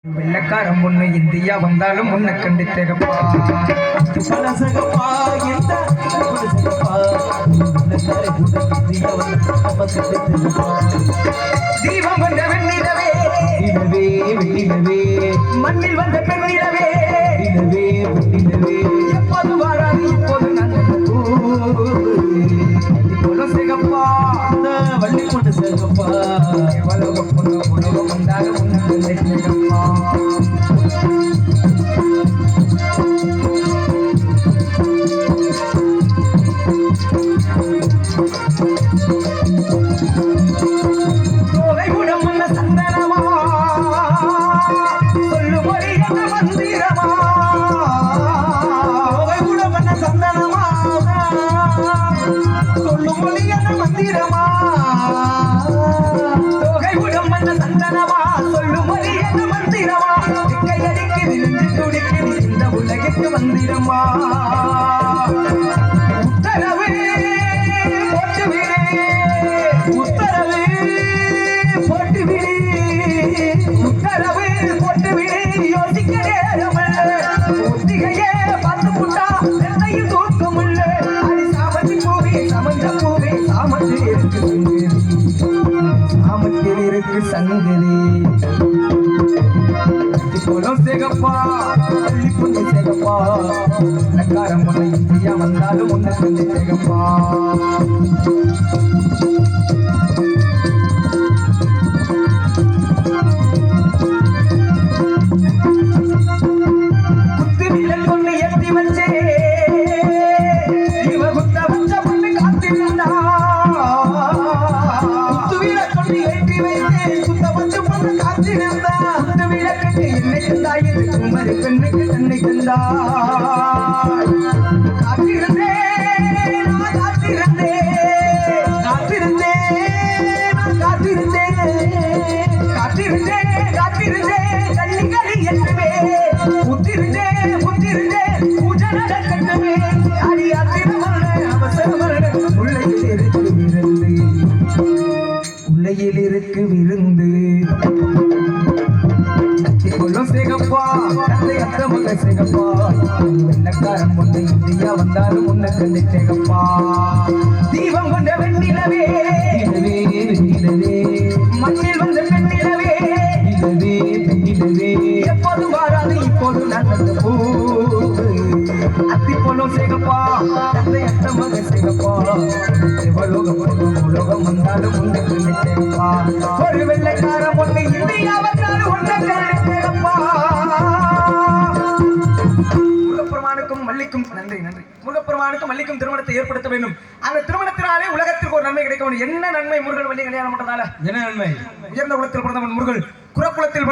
வெள்ளக்காரன் பொண்ணு இந்தியா வந்தாலும் உன்னை கண்டு திகப்பா தீபம் வந்த வெண்ணிலவே நிலவே வெண்ணிலவே மண்ணில் வந்த பெண்ணிலவே நிலவே வெண்ணிலவே எப்போது வாராது இப்போது நாங்கள் சிகப்பா வள்ளி கொண்டு சிகப்பா எவ்வளவு பொண்ணு உலகம் வந்தாலும் உன்னை கண்டு திகப்பா வந்திரமா உத்தரவு போட்டுவிடு உத்தரவு போட்டுவிடு உத்தரவு போட்டுவிடு யோசிக்க நேரமில்லை ஒத்திகையே பார்த்து புட்டா எத்தையும் தூக்கமில்லை அது சாமத்தி பூவே சமஞ்ச பூவே சாமத்தில் இருக்கு சாமத்தில் இருக்கு சங்கதி போலும் சிகப்பா பள்ளி பொண்ணு சிகப்பா வெள்ளக்காரன் பொண்ணு இந்தியா வந்தாலும் உன்னை கண்டு சிகப்பா குத்து விரல் பொண்ணு எத்தி வச்சே இவ குத்த வச்ச பொண்ணு காத்திருந்தா குத்து விரல் பொண்ணு ஏற்றி வைத்து குத்த வச்ச பொண்ணு காத்திருந்தா என்னை கண்டாய் என்று குமரி பெண்ணுக்கு தன்னை கண்டாய் காத்திருந்தேன் நான் காத்திருந்தேன் கண்ணிகளி என்றுமே புத்திருந்தேன் பூஜை நடக்கட்டுமே அடி அத்திரமல்ல அவசரமல்ல உள்ளையில் இருக்கு விருந்து சிகப்பா தந்தை அத்தமக சிகப்பா வெள்ளக்காரன் பொண்ணு இந்தியா வந்தாலும் உன்னை கண்டு சிகப்பா தீபம் கொண்ட வெண்ணிலவே நிலவே வெண்ணிலவே மண்ணில் வந்த பெண்ணிலவே நிலவே வெண்ணிலவே எப்போது வாராது இப்போது நல்லது பூ அத்தி போலும் சிகப்பா தந்தை அத்தமக சிகப்பா சிவலோகம் உலோகம் வந்தாலும் உன்னை கண்டு சிகப்பா ஒரு வெள்ளக்காரன் பொண்ணு இந்தியா வந்தாலும் உன்னை கண்டு சிகப்பா முருகப்பெருமானுக்கும் மல்லிக்கும் நன்றி முருகப்பெருமானுக்கும் மல்லிக்கும் திருமணத்தை ஏற்படுத்த வேண்டும் அந்த திருமணத்தினாலே உலகத்திற்கு ஒரு நன்மை கிடைக்க வேண்டும் என்ன நன்மை முருகன் வள்ளி கல்யாணம் பண்றதால என்ன நன்மை உயர்ந்த குலத்தில் பிறந்தவன் முருகன் குலத்தில்